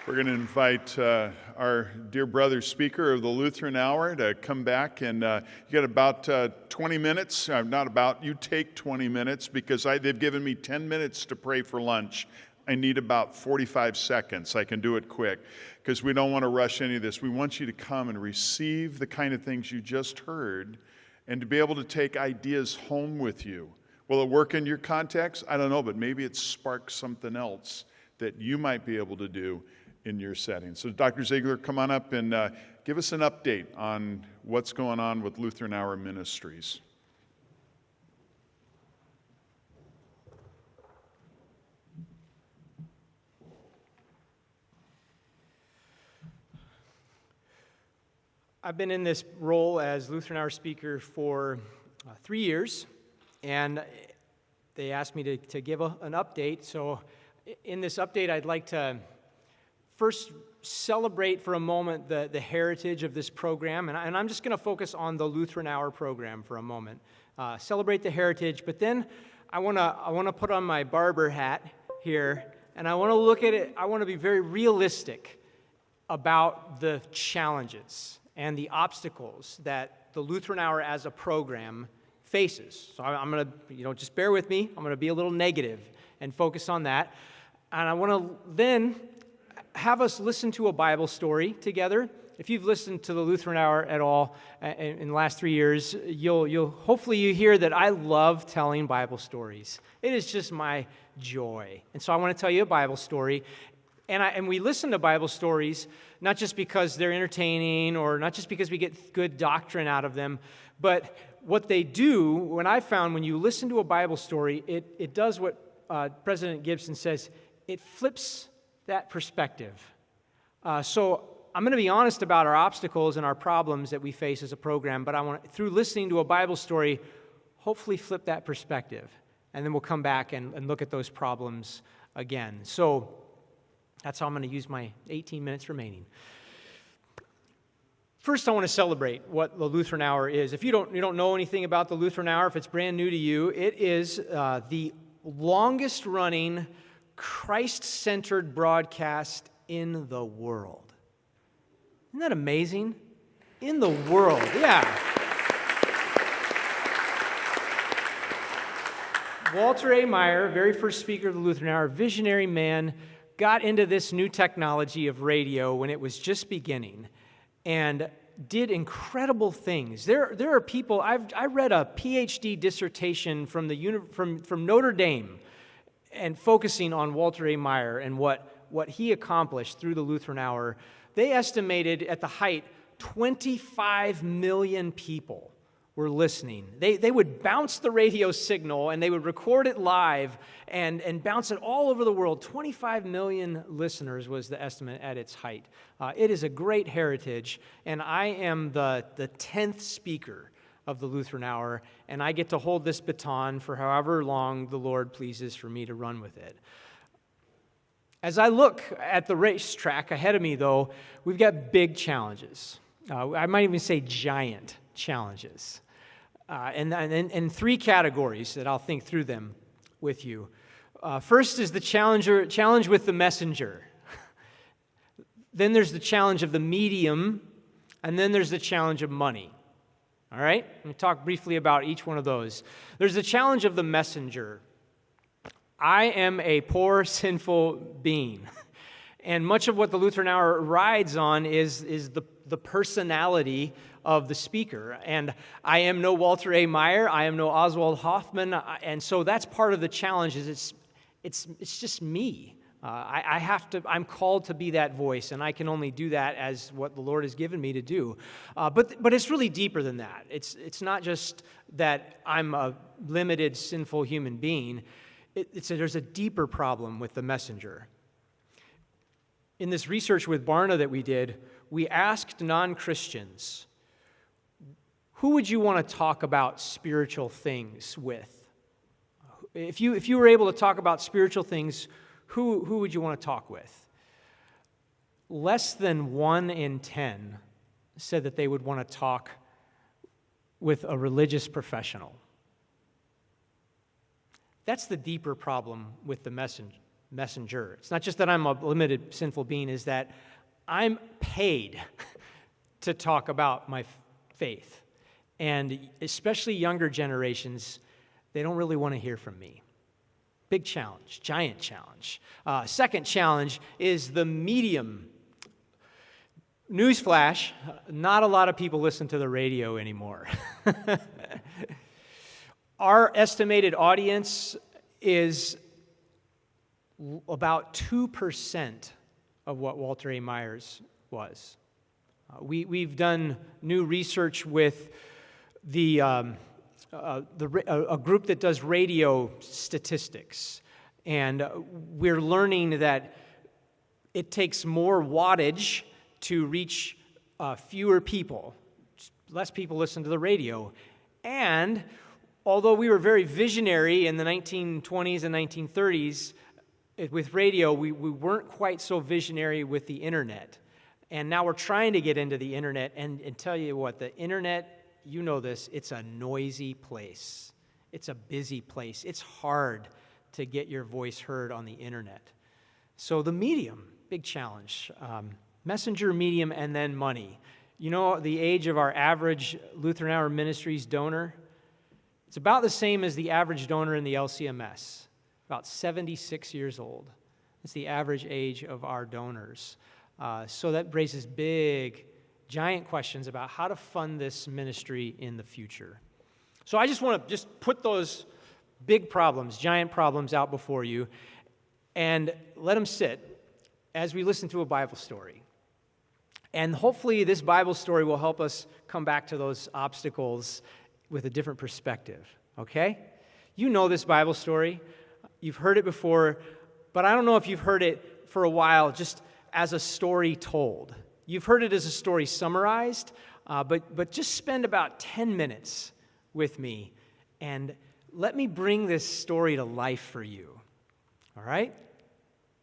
We're going to invite our dear brother speaker of the Lutheran Hour to come back, and you got about 20 minutes. You take 20 minutes because they've given me 10 minutes to pray for lunch. I need about 45 seconds. I can do it quick because we don't want to rush any of this. We want you to come and receive the kind of things you just heard and to be able to take ideas home with you. Will it work in your context? I don't know, but maybe it sparks something else that you might be able to do in your setting. So Dr. Zeigler, come on up and give us an update on what's going on with Lutheran Hour Ministries. I've been in this role as Lutheran Hour speaker for 3 years, and they asked me to give an update. So in this update, I'd like to first celebrate for a moment the heritage of this program, and I'm just going to focus on the Lutheran Hour program for a moment. Celebrate the heritage, but then I want to put on my barber hat here, and I want to look at it. I want to be very realistic about the challenges and the obstacles that the Lutheran Hour as a program faces. So I'm going to, just bear with me. I'm going to be a little negative and focus on that, and I want to then have us listen to a Bible story together. If you've listened to the Lutheran Hour at all in the last 3 years, you'll hopefully you hear that I love telling Bible stories. It is just my joy. And so I want to tell you a Bible story. And we listen to Bible stories not just because they're entertaining or not just because we get good doctrine out of them, but what they do, when I found when you listen to a Bible story, it does what President Gibson says, it flips that perspective. So I'm going to be honest about our obstacles and our problems that we face as a program, but I want, through listening to a Bible story, hopefully flip that perspective. And then we'll come back and look at those problems again. So that's how I'm going to use my 18 minutes remaining. First, I want to celebrate what the Lutheran Hour is. If you don't know anything about the Lutheran Hour, if it's brand new to you, it is the longest running Christ-centered broadcast in the world. Isn't that amazing? In the world, yeah. Walter A. Maier, very first speaker of the Lutheran Hour, visionary man, got into this new technology of radio when it was just beginning and did incredible things. There are people, I read a PhD dissertation from Notre Dame and focusing on Walter A. Maier and what he accomplished through the Lutheran Hour. They estimated at the height 25 million people were listening. They would bounce the radio signal and they would record it live and bounce it all over the world. 25 million listeners was the estimate at its height. It is a great heritage, and I am the 10th speaker of the Lutheran Hour, and I get to hold this baton for however long the Lord pleases for me to run with it. As I look at the racetrack ahead of me, though, we've got big challenges. I might even say giant challenges. And three categories that I'll think through them with you. First is the challenge with the messenger. Then there's the challenge of the medium, and then there's the challenge of money. All right? Let me talk briefly about each one of those. There's the challenge of the messenger. I am a poor, sinful being. And much of what the Lutheran Hour rides on is the personality of the speaker. And I am no Walter A. Maier. I am no Oswald Hoffman. And so that's part of the challenge is it's just me. I'm called to be that voice, and I can only do that as what the Lord has given me to do. But it's really deeper than that. It's not just that I'm a limited, sinful human being. There's a deeper problem with the messenger. In this research with Barna that we did, we asked non-Christians, who would you want to talk about spiritual things with? If you were able to talk about spiritual things, who would you want to talk with? Less than 1 in 10 said that they would want to talk with a religious professional. That's the deeper problem with the messenger. It's not just that I'm a limited sinful being, is that I'm paid to talk about my faith. And especially younger generations, they don't really want to hear from me. Big challenge, giant challenge. Second challenge is the medium. Newsflash, not a lot of people listen to the radio anymore. Our estimated audience is about 2% of what Walter A. Myers was. We've done new research with a group that does radio statistics, and we're learning that it takes more wattage to reach fewer people. Less people listen to the radio. And although we were very visionary in the 1920s and 1930s with radio, we weren't quite so visionary with the internet. And now we're trying to get into the internet, and tell you what, the internet, you know this, it's a noisy place. It's a busy place. It's hard to get your voice heard on the internet. So the medium, big challenge. Messenger, medium, and then money. You know the age of our average Lutheran Hour Ministries donor? It's about the same as the average donor in the LCMS, about 76 years old. It's the average age of our donors. So that raises big, giant questions about how to fund this ministry in the future. So I just want to put those big problems, giant problems out before you, and let them sit as we listen to a Bible story. And hopefully this Bible story will help us come back to those obstacles with a different perspective, okay? You know this Bible story. You've heard it before, but I don't know if you've heard it for a while just as a story told. You've heard it as a story summarized, but just spend about 10 minutes with me and let me bring this story to life for you, all right?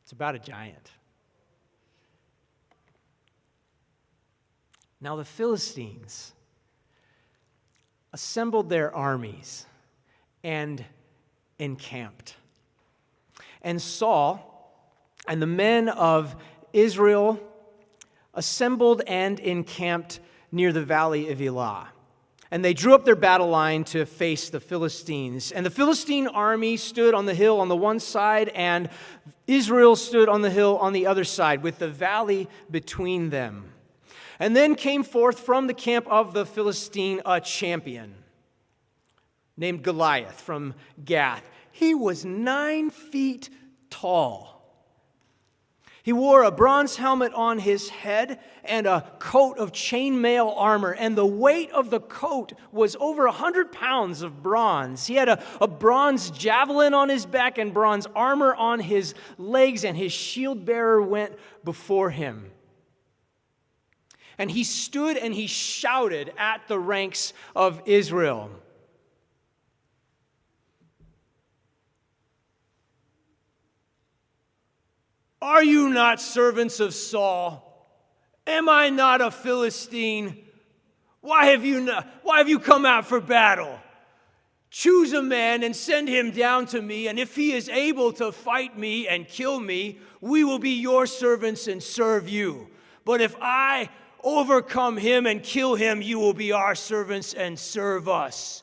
It's about a giant. Now the Philistines assembled their armies and encamped. And Saul and the men of Israel assembled and encamped near the valley of Elah. And they drew up their battle line to face the Philistines. And the Philistine army stood on the hill on the one side, and Israel stood on the hill on the other side, with the valley between them. And then came forth from the camp of the Philistine a champion named Goliath from Gath. He was 9 feet tall. He wore a bronze helmet on his head and a coat of chainmail armor, and the weight of the coat was over 100 pounds of bronze. He had a bronze javelin on his back and bronze armor on his legs, and his shield bearer went before him. And he stood and he shouted at the ranks of Israel. Are you not servants of Saul? Am I not a Philistine? Why have you come out for battle? Choose a man and send him down to me, and if he is able to fight me and kill me, we will be your servants and serve you. But if I overcome him and kill him, you will be our servants and serve us.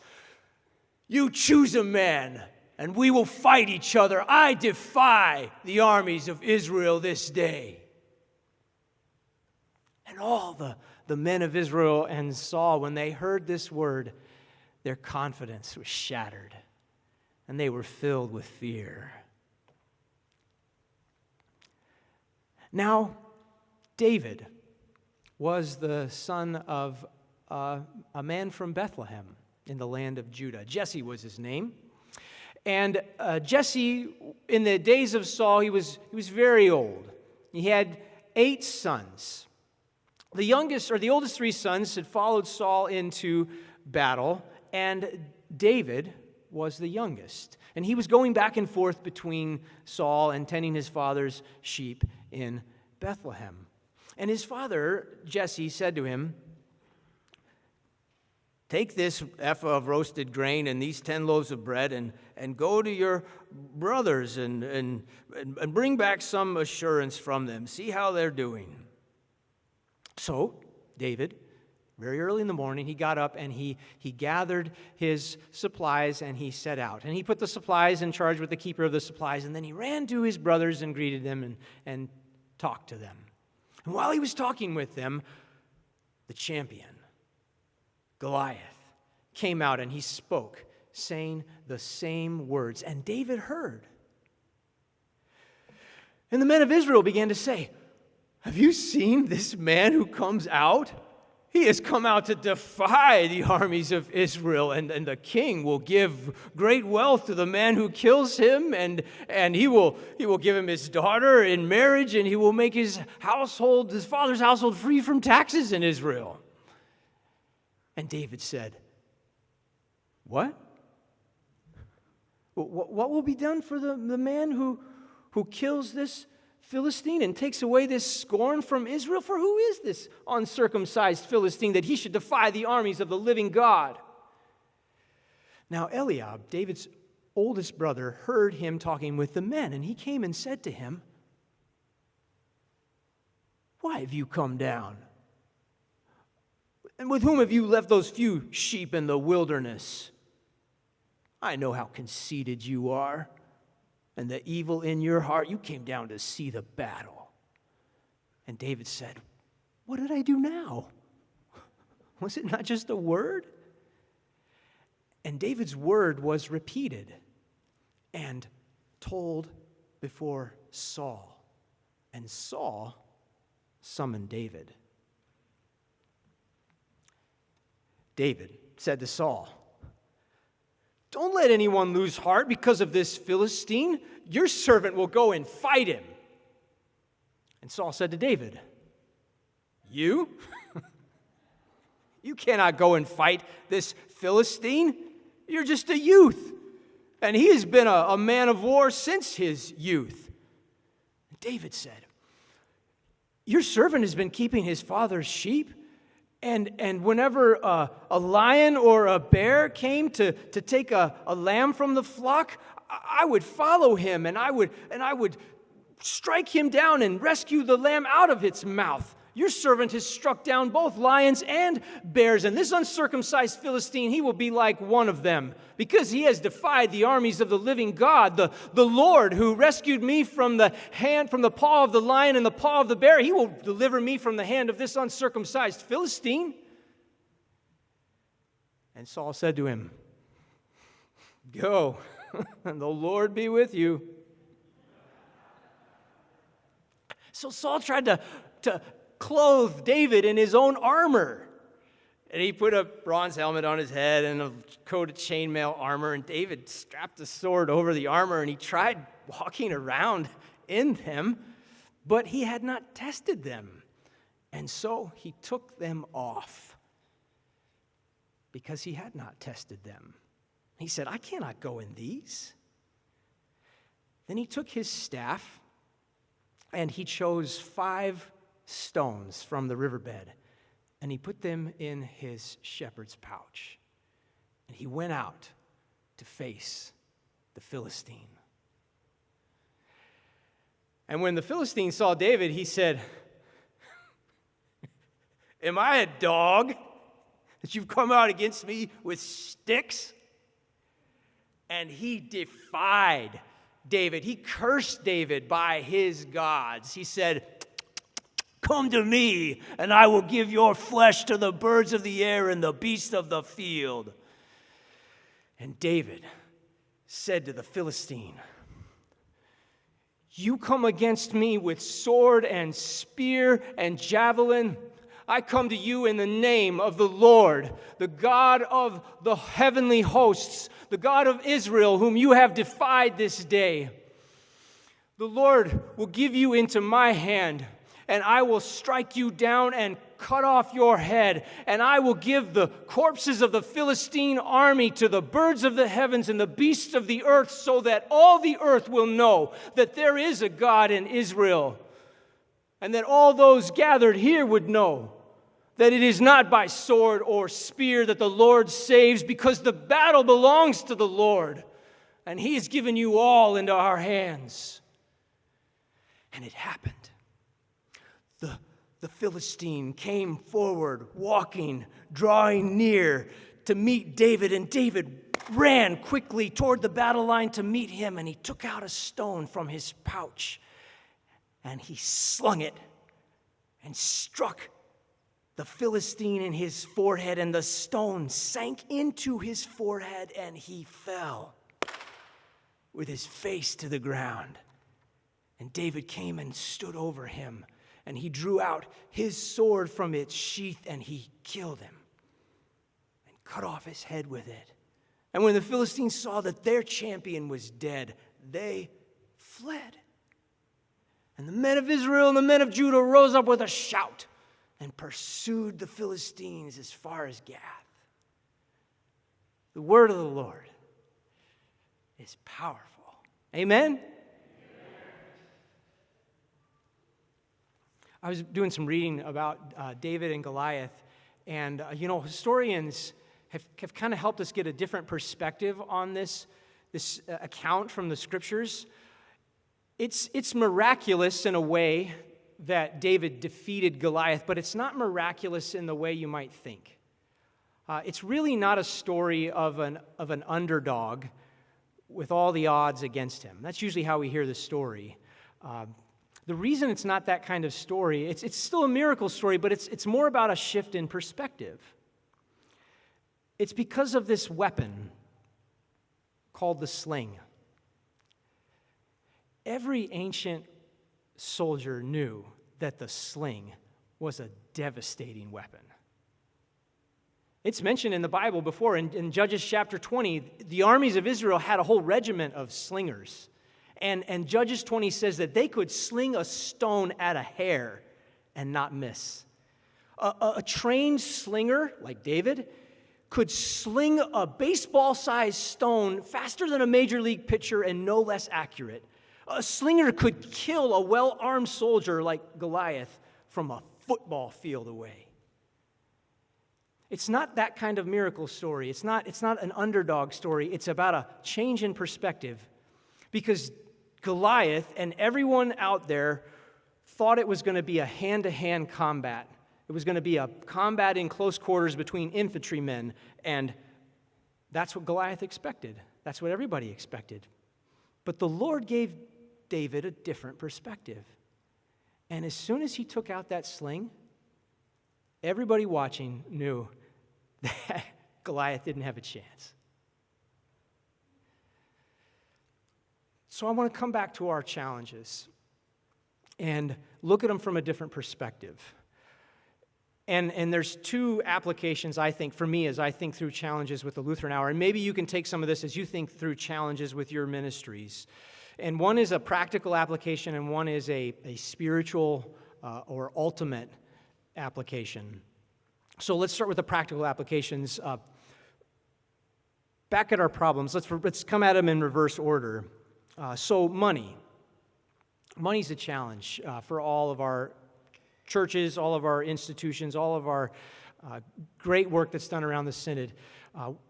You choose a man, and we will fight each other. I defy the armies of Israel this day. And all the men of Israel and Saul, when they heard this word, their confidence was shattered, and they were filled with fear. Now, David was the son of a man from Bethlehem in the land of Judah. Jesse was his name. And Jesse, in the days of Saul, he was very old. He had 8 sons. The oldest 3 sons had followed Saul into battle, and David was the youngest. And he was going back and forth between Saul and tending his father's sheep in Bethlehem. And his father, Jesse, said to him, take this ephah of roasted grain and these 10 loaves of bread and go to your brothers and bring back some assurance from them. See how they're doing. So David, very early in the morning, he got up and he gathered his supplies and he set out. And he put the supplies in charge with the keeper of the supplies, and then he ran to his brothers and greeted them and talked to them. And while he was talking with them, the champion, Goliath, came out and he spoke, saying the same words. And David heard. And the men of Israel began to say, "Have you seen this man who comes out? He has come out to defy the armies of Israel, and the king will give great wealth to the man who kills him, and he will give him his daughter in marriage, and he will make his father's household free from taxes in Israel." And David said, "What? What will be done for the man who kills this Philistine and takes away this scorn from Israel? For who is this uncircumcised Philistine that he should defy the armies of the living God?" Now Eliab, David's oldest brother, heard him talking with the men, and he came and said to him, "Why have you come down? And with whom have you left those few sheep in the wilderness? I know how conceited you are, and the evil in your heart. You came down to see the battle." And David said, "What did I do now? Was it not just a word?" And David's word was repeated and told before Saul. And Saul summoned David. David said to Saul, "Don't let anyone lose heart because of this Philistine. Your servant will go and fight him." And Saul said to David, "You? You cannot go and fight this Philistine. You're just a youth, and he has been a man of war since his youth." And David said, "Your servant has been keeping his father's sheep, and whenever a lion or a bear came to take a lamb from the flock, I would follow him, and I would strike him down and rescue the lamb out of its mouth. Your servant has struck down both lions and bears, and this uncircumcised Philistine, he will be like one of them, because he has defied the armies of the living God, the Lord who rescued me from the paw of the lion and the paw of the bear. He will deliver me from the hand of this uncircumcised Philistine." And Saul said to him, "Go, and the Lord be with you." So Saul tried to clothe David in his own armor. And he put a bronze helmet on his head and a coat of chainmail armor, and David strapped the sword over the armor, and he tried walking around in them, but he had not tested them. And so he took them off because he had not tested them. He said, "I cannot go in these." Then he took his staff and he chose 5 stones from the riverbed, and he put them in his shepherd's pouch. And he went out to face the Philistine. And when the Philistine saw David, he said, "Am I a dog that you've come out against me with sticks?" And he defied David. He cursed David by his gods. He said, "Come to me, and I will give your flesh to the birds of the air and the beasts of the field." And David said to the Philistine, "You come against me with sword and spear and javelin. I come to you in the name of the Lord, the God of the heavenly hosts, the God of Israel, whom you have defied this day. The Lord will give you into my hand, and I will strike you down and cut off your head, and I will give the corpses of the Philistine army to the birds of the heavens and the beasts of the earth, so that all the earth will know that there is a God in Israel, and that all those gathered here would know that it is not by sword or spear that the Lord saves, because the battle belongs to the Lord, and he has given you all into our hands. And it happened. The Philistine came forward, walking, drawing near to meet David, and David ran quickly toward the battle line to meet him, and he took out a stone from his pouch, and he slung it and struck the Philistine in his forehead, and the stone sank into his forehead, and he fell with his face to the ground. And David came and stood over him, and he drew out his sword from its sheath, and he killed him and cut off his head with it. And when the Philistines saw that their champion was dead, they fled. And the men of Israel and the men of Judah rose up with a shout and pursued the Philistines as far as Gath. The word of the Lord is powerful. Amen? I was doing some reading about David and Goliath, and historians have kind of helped us get a different perspective on this account from the Scriptures. It's miraculous in a way that David defeated Goliath, but it's not miraculous in the way you might think. It's really not a story of an underdog with all the odds against him. That's usually how we hear the story. The reason it's not that kind of story, it's still a miracle story, but it's more about a shift in perspective. It's because of this weapon called the sling. Every ancient soldier knew that the sling was a devastating weapon. It's mentioned in the Bible before. In Judges chapter 20, the armies of Israel had a whole regiment of slingers. And Judges 20 says that they could sling a stone at a hair and not miss. A trained slinger, like David, could sling a baseball-sized stone faster than a major league pitcher and no less accurate. A slinger could kill a well-armed soldier like Goliath from a football field away. It's not that kind of miracle story. It's not an underdog story. It's about a change in perspective. Because Goliath and everyone out there thought it was going to be a hand-to-hand combat. It was going to be a combat in close quarters between infantrymen, and that's what Goliath expected. That's what everybody expected. But the Lord gave David a different perspective. And as soon as he took out that sling, everybody watching knew that Goliath didn't have a chance. So I want to come back to our challenges and look at them from a different perspective. And there's two applications, I think, for me as I think through challenges with the Lutheran Hour. And maybe you can take some of this as you think through challenges with your ministries. And one is a practical application, and one is a spiritual or ultimate application. So let's start with the practical applications. Back at our problems, let's come at them in reverse order. So money. Money's a challenge for all of our churches, all of our institutions, all of our great work that's done around the Synod.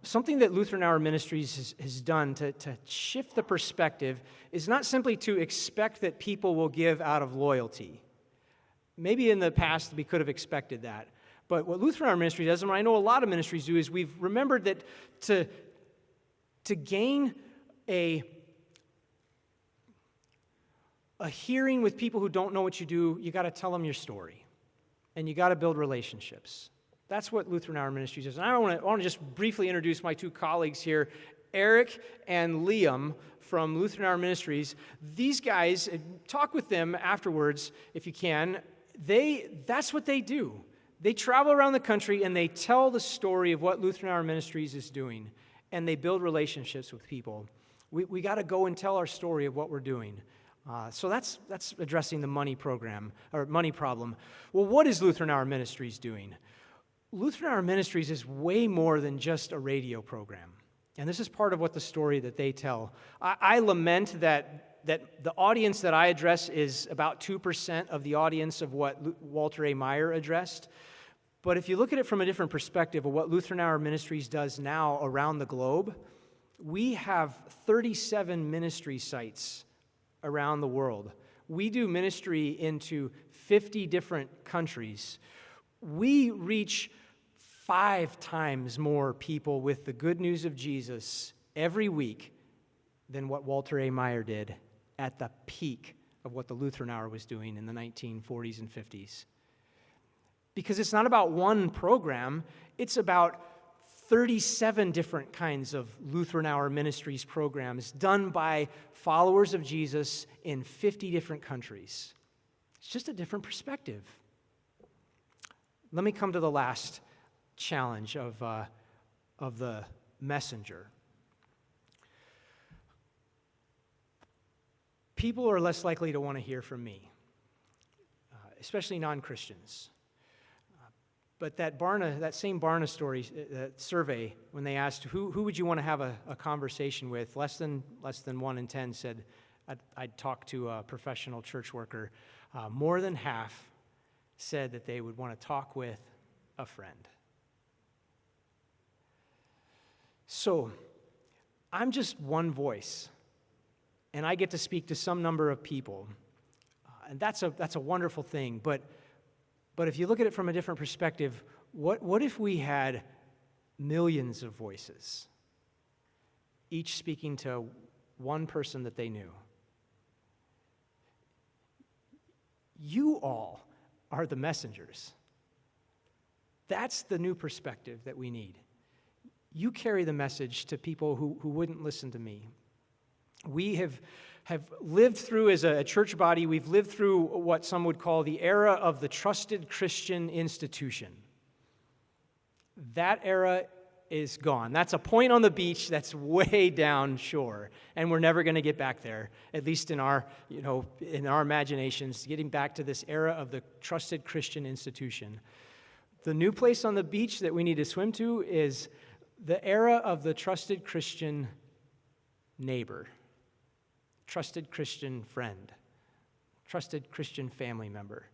Something that Lutheran Hour Ministries has done to shift the perspective is not simply to expect that people will give out of loyalty. Maybe in the past we could have expected that. But what Lutheran Hour Ministry does, and I know a lot of ministries do, is we've remembered that to gain a hearing with people who don't know what you do, you got to tell them your story. And you got to build relationships. That's what Lutheran Hour Ministries is. And I want to just briefly introduce my two colleagues here, Eric and Liam from Lutheran Hour Ministries. These guys, talk with them afterwards if you can. That's what they do. They travel around the country and they tell the story of what Lutheran Hour Ministries is doing. And they build relationships with people. We got to go and tell our story of what we're doing. So that's addressing the money problem. Well, what is Lutheran Hour Ministries doing? Lutheran Hour Ministries is way more than just a radio program. And this is part of what the story that they tell. I lament that the audience that I address is about 2% of the audience of what Walter A. Meyer addressed. But if you look at it from a different perspective of what Lutheran Hour Ministries does now around the globe, we have 37 ministry sites around the world. We do ministry into 50 different countries. We reach 5 times more people with the good news of Jesus every week than what Walter A. Meyer did at the peak of what the Lutheran Hour was doing in the 1940s and 50s. Because it's not about one program, it's about 37 different kinds of Lutheran Hour Ministries programs done by followers of Jesus in 50 different countries. It's just a different perspective. Let me come to the last challenge of the messenger. People are less likely to want to hear from me, especially non-Christians. But that same Barna story, survey, when they asked who would you want to have a conversation with, less than 1 in 10 said I'd talk to a professional church worker. More than half said that they would want to talk with a friend. So, I'm just one voice, and I get to speak to some number of people, and that's a wonderful thing. But if you look at it from a different perspective, what if we had millions of voices, each speaking to one person that they knew? You all are the messengers. That's the new perspective that we need. You carry the message to people who wouldn't listen to me. We have lived through, as a church body, we've lived through what some would call the era of the trusted Christian institution. That era is gone. That's a point on the beach that's way down shore, and we're never going to get back there, at least in our imaginations, getting back to this era of the trusted Christian institution. The new place on the beach that we need to swim to is the era of the trusted Christian neighbor, trusted Christian friend, trusted Christian family member.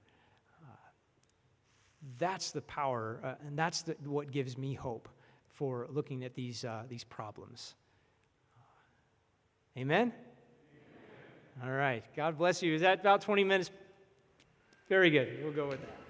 That's the power, and that's what gives me hope for looking at these problems. Amen? All right. God bless you. Is that about 20 minutes? Very good. We'll go with that.